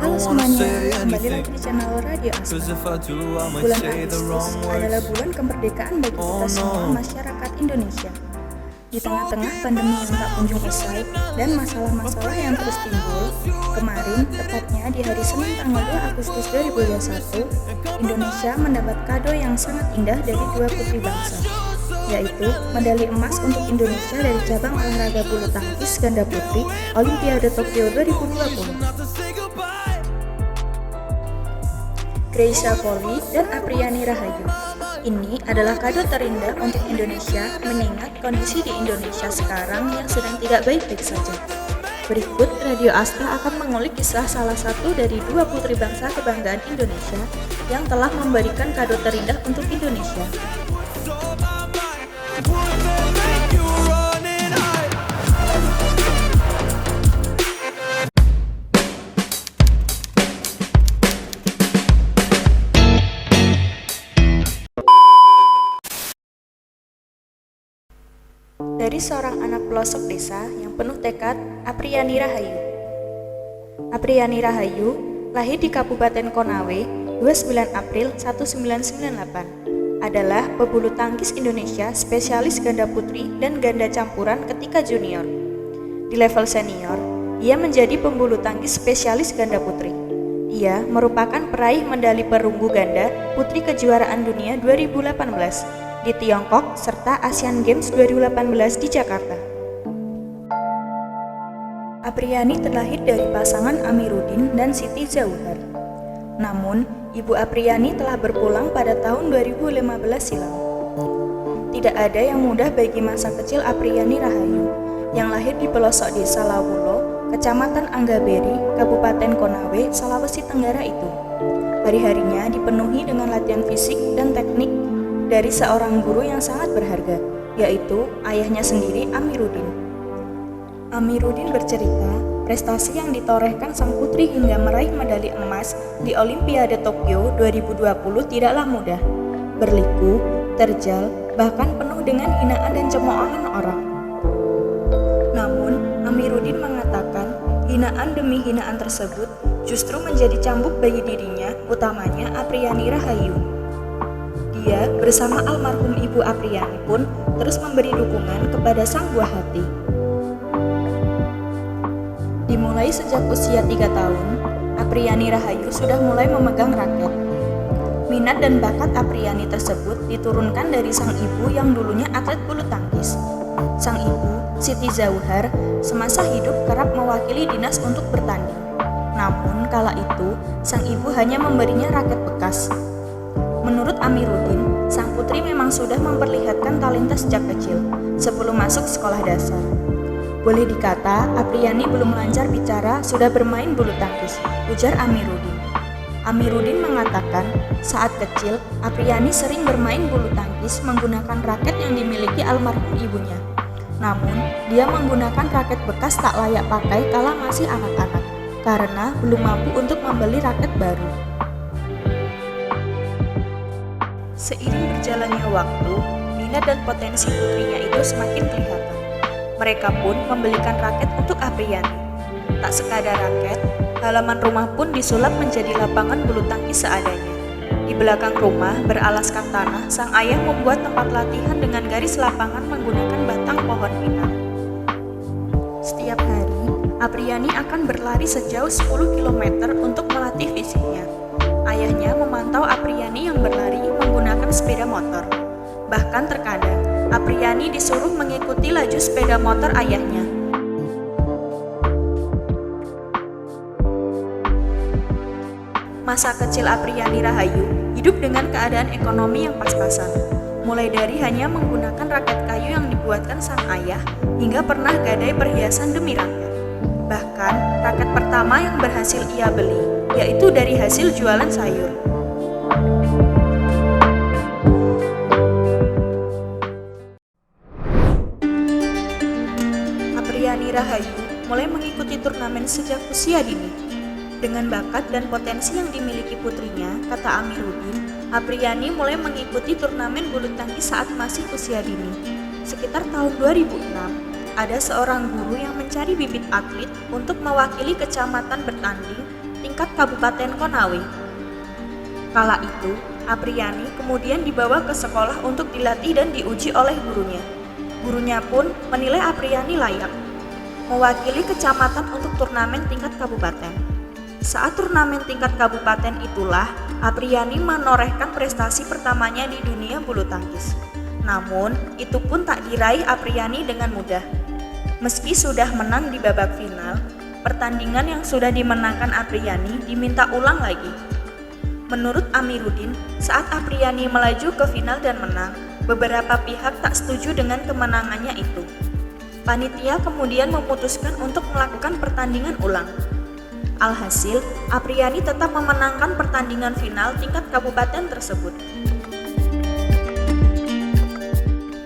Halo semuanya, kembali lagi di channel Radio Asta. Bulan Agustus adalah bulan kemerdekaan bagi kita semua masyarakat Indonesia. Di tengah-tengah pandemi yang tak kunjung usai dan masalah-masalah yang terus timbul, kemarin, tepatnya di hari Senin tanggal 2 Agustus 2021, Indonesia mendapat kado yang sangat indah dari dua putri bangsa, yaitu medali emas untuk Indonesia dari cabang olahraga bulu tangkis ganda putri Olimpiade Tokyo 2020. Greysia Poli dan Apriani Rahayu. Ini adalah kado terindah untuk Indonesia mengingat kondisi di Indonesia sekarang yang sedang tidak baik-baik saja. Berikut Radio Asta akan mengulik kisah salah satu dari dua putri bangsa kebanggaan Indonesia yang telah memberikan kado terindah untuk Indonesia. Dari seorang anak pelosok desa yang penuh tekad, Apriani Rahayu. Apriani Rahayu lahir di Kabupaten Konawe 29 April 1998. Adalah pebulu tangkis Indonesia spesialis ganda putri dan ganda campuran ketika junior. Di level senior, ia menjadi pembulu tangkis spesialis ganda putri. Ia merupakan peraih medali perunggu ganda putri kejuaraan dunia 2018 di Tiongkok serta Asian Games 2018 di Jakarta. Apriani terlahir dari pasangan Amiruddin dan Siti Zauhar. Namun, Ibu Apriani telah berpulang pada tahun 2015 silam. Tidak ada yang mudah bagi masa kecil Apriani Rahayu yang lahir di pelosok desa Lawulo, Kecamatan Anggaberi, Kabupaten Konawe, Sulawesi Tenggara itu. Hari-harinya dipenuhi dengan latihan fisik dan teknik dari seorang guru yang sangat berharga, yaitu ayahnya sendiri, Amiruddin. Amiruddin bercerita, prestasi yang ditorehkan sang putri hingga meraih medali emas di Olimpiade Tokyo 2020 tidaklah mudah, berliku, terjal, bahkan penuh dengan hinaan dan cemoohan orang. Namun, Amiruddin mengatakan, hinaan demi hinaan tersebut justru menjadi cambuk bagi dirinya, utamanya Apriani Rahayu. Dia bersama almarhum Ibu Apriani pun terus memberi dukungan kepada sang buah hati. Dimulai sejak usia 3 tahun, Apriani Rahayu sudah mulai memegang raket. Minat dan bakat Apriani tersebut diturunkan dari sang ibu yang dulunya atlet bulu tangkis. Sang ibu, Siti Zauhar, semasa hidup kerap mewakili dinas untuk bertanding. Namun kala itu, sang ibu hanya memberinya raket bekas. Menurut Amiruddin, sang putri memang sudah memperlihatkan talenta sejak kecil, sebelum masuk sekolah dasar. Boleh dikata, Apriani belum lancar bicara sudah bermain bulu tangkis, ujar Amiruddin. Amiruddin mengatakan, saat kecil, Apriani sering bermain bulu tangkis menggunakan raket yang dimiliki almarhum ibunya. Namun, dia menggunakan raket bekas tak layak pakai kala masih anak-anak, karena belum mampu untuk membeli raket baru. Seiring berjalannya waktu, minat dan potensi putrinya itu semakin kelihatan. Mereka pun membelikan raket untuk Apriani. Tak sekadar raket, halaman rumah pun disulap menjadi lapangan bulu tangkis seadanya. Di belakang rumah beralaskan tanah, sang ayah membuat tempat latihan dengan garis lapangan menggunakan batang pohon pinang. Setiap hari, Apriani akan berlari sejauh 10 km untuk melatih fisiknya. Ayahnya memantau Apriani yang berlari menggunakan sepeda motor. Bahkan terkadang, Apriani disuruh mengikuti laju sepeda motor ayahnya. Masa kecil Apriani Rahayu hidup dengan keadaan ekonomi yang pas-pasan. Mulai dari hanya menggunakan raket kayu yang dibuatkan sang ayah, hingga pernah gadai perhiasan demi raket. Bahkan, raket pertama yang berhasil ia beli, yaitu dari hasil jualan sayur. Apriani Rahayu mulai mengikuti turnamen sejak usia dini. Dengan bakat dan potensi yang dimiliki putrinya, kata Amiruddin, Apriani mulai mengikuti turnamen bulu tangkis saat masih usia dini. Sekitar tahun 2006, ada seorang guru yang mencari bibit atlet untuk mewakili kecamatan bertanding tingkat Kabupaten Konawe. Kala itu, Apriyani kemudian dibawa ke sekolah untuk dilatih dan diuji oleh gurunya. Gurunya pun menilai Apriyani layak mewakili kecamatan untuk turnamen tingkat kabupaten. Saat turnamen tingkat kabupaten itulah Apriyani menorehkan prestasi pertamanya di dunia bulu tangkis. Namun, itu pun tak diraih Apriyani dengan mudah. Meski sudah menang di babak final, pertandingan yang sudah dimenangkan Apriyani diminta ulang lagi. Menurut Amiruddin, saat Apriyani melaju ke final dan menang, beberapa pihak tak setuju dengan kemenangannya itu. Panitia kemudian memutuskan untuk melakukan pertandingan ulang. Alhasil, Apriyani tetap memenangkan pertandingan final tingkat kabupaten tersebut.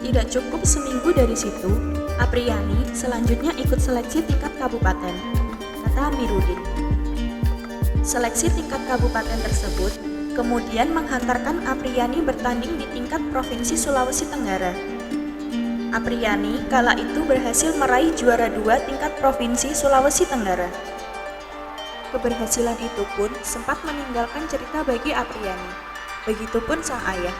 Tidak cukup seminggu dari situ, Apriyani selanjutnya ikut seleksi tingkat kabupaten, kata Amiruddin. Seleksi tingkat kabupaten tersebut kemudian menghantarkan Apriyani bertanding di tingkat Provinsi Sulawesi Tenggara. Apriyani kala itu berhasil meraih juara 2 tingkat Provinsi Sulawesi Tenggara. Keberhasilan itu pun sempat meninggalkan cerita bagi Apriyani. Begitupun sang ayah.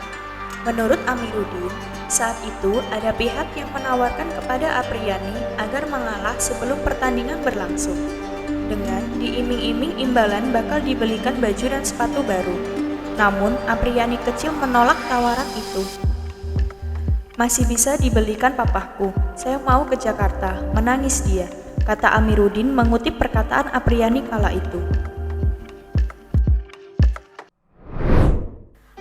Menurut Amiruddin, saat itu ada pihak yang menawarkan kepada Apriyani agar mengalah sebelum pertandingan berlangsung. Dengan diiming-iming imbalan bakal dibelikan baju dan sepatu baru. Namun, Apriyani kecil menolak tawaran itu. "Masih bisa dibelikan papahku, saya mau ke Jakarta," menangis dia, kata Amiruddin mengutip perkataan Apriyani kala itu.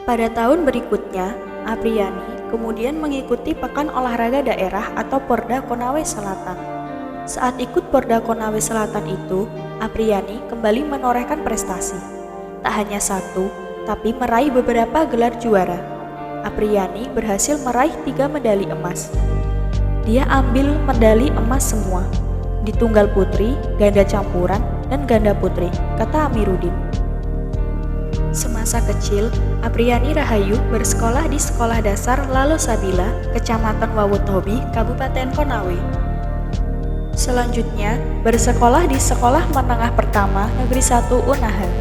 Pada tahun berikutnya, Apriyani kemudian mengikuti Pekan Olahraga Daerah atau Porda Konawe Selatan. Saat ikut Porda Konawe Selatan itu, Apriyani kembali menorehkan prestasi. Tak hanya satu, tapi meraih beberapa gelar juara. Apriyani berhasil meraih 3 medali emas. Dia ambil medali emas semua, di tunggal putri, ganda campuran, dan ganda putri, kata Amiruddin. Semasa kecil, Apriyani Rahayu bersekolah di Sekolah Dasar Lalosabila, Kecamatan Wawutobi, Kabupaten Konawe. Selanjutnya, bersekolah di Sekolah Menengah Pertama Negeri 1 Unahan.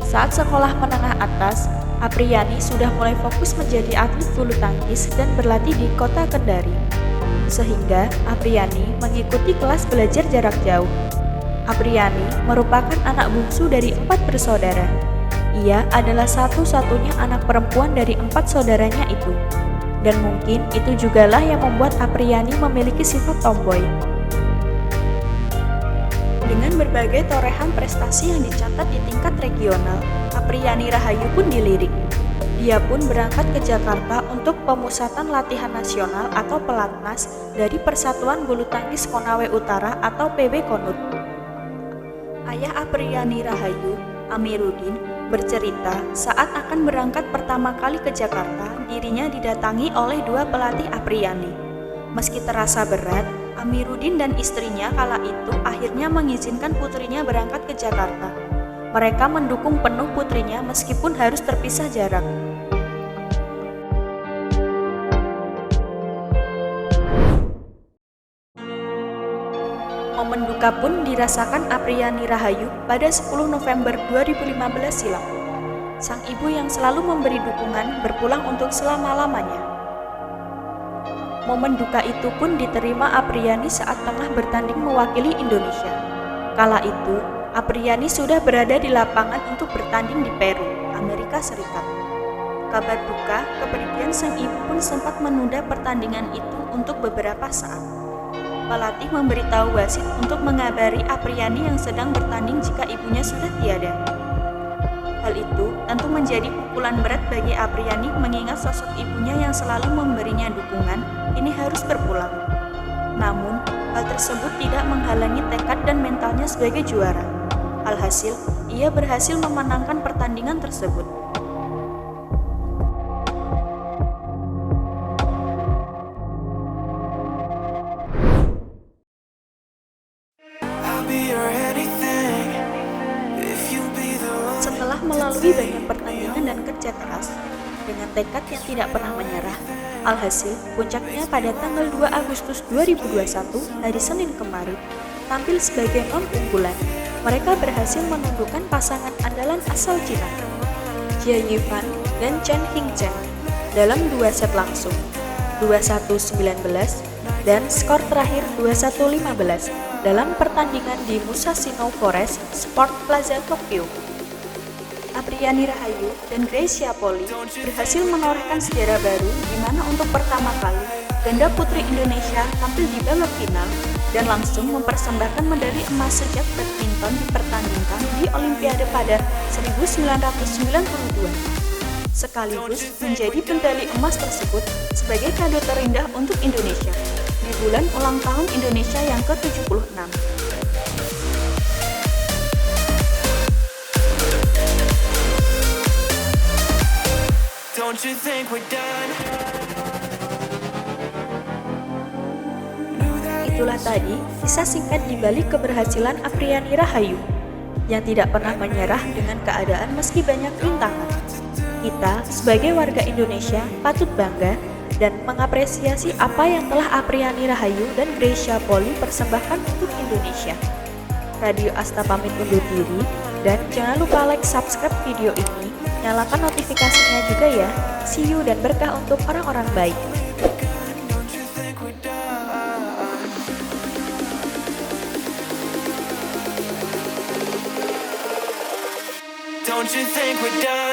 Saat sekolah menengah atas, Apriyani sudah mulai fokus menjadi atlet bulu tangkis dan berlatih di kota Kendari. Sehingga Apriyani mengikuti kelas belajar jarak jauh. Apriyani merupakan anak bungsu dari 4 bersaudara. Ia adalah satu-satunya anak perempuan dari 4 saudaranya itu. Dan mungkin itu jugalah yang membuat Apriyani memiliki sifat tomboy. Dengan berbagai torehan prestasi yang dicatat di tingkat regional, Apriyani Rahayu pun dilirik. Dia pun berangkat ke Jakarta untuk pemusatan latihan nasional atau pelatnas dari Persatuan Bulu Tangkis Konawe Utara atau PB Konut. Ayah Apriyani Rahayu, Amiruddin, bercerita saat akan berangkat pertama kali ke Jakarta, dirinya didatangi oleh 2 pelatih Apriyani. Meski terasa berat, Amiruddin dan istrinya kala itu akhirnya mengizinkan putrinya berangkat ke Jakarta. Mereka mendukung penuh putrinya meskipun harus terpisah jarak. Momen duka pun dirasakan Apriyani Rahayu pada 10 November 2015 silam. Sang ibu yang selalu memberi dukungan berpulang untuk selama-lamanya. Momen duka itu pun diterima Apriyani saat tengah bertanding mewakili Indonesia. Kala itu, Apriyani sudah berada di lapangan untuk bertanding di Peru, Amerika Serikat. Kabar duka kepergian sang ibu pun sempat menunda pertandingan itu untuk beberapa saat. Pelatih memberitahu wasit untuk mengabari Apriyani yang sedang bertanding jika ibunya sudah tiada. Hal itu tentu menjadi pukulan berat bagi Apriyani mengingat sosok ibunya yang selalu memberinya dukungan ini harus berpulang. Namun, hal tersebut tidak menghalangi tekad dan mentalnya sebagai juara. Alhasil, ia berhasil memenangkan pertandingan tersebut. Setelah melalui banyak pertandingan dan kerja keras, dengan tekad yang tidak pernah menyerah, alhasil puncaknya pada tanggal 2 Agustus 2021, hari Senin kemarin, tampil sebagai non-unggulan. mereka berhasil menundukkan pasangan andalan asal Cina, Jia Yifan dan Chen Hingchen, dalam 2 set langsung, 21-19 dan skor terakhir 21-15 dalam pertandingan di Musashino Forest Sport Plaza Tokyo. Apriani Rahayu dan Greysia Poli berhasil menorehkan sejarah baru di mana untuk pertama kali ganda putri Indonesia tampil di babak final dan langsung mempersembahkan medali emas sejak badminton dipertandingkan di Olimpiade pada 1992. Sekaligus menjadi medali emas tersebut sebagai kado terindah untuk Indonesia di bulan ulang tahun Indonesia yang ke-76. Don't you think we're done? Itulah tadi kisah singkat di balik keberhasilan Apriani Rahayu yang tidak pernah menyerah dengan keadaan meski banyak rintangan. Kita sebagai warga Indonesia patut bangga dan mengapresiasi apa yang telah Apriani Rahayu dan Greysia Poli persembahkan untuk Indonesia. Radio Asta pamit undur diri dan jangan lupa like, subscribe video ini, nyalakan notifikasinya juga ya. See you dan berkah untuk orang-orang baik. Don't you think we're done?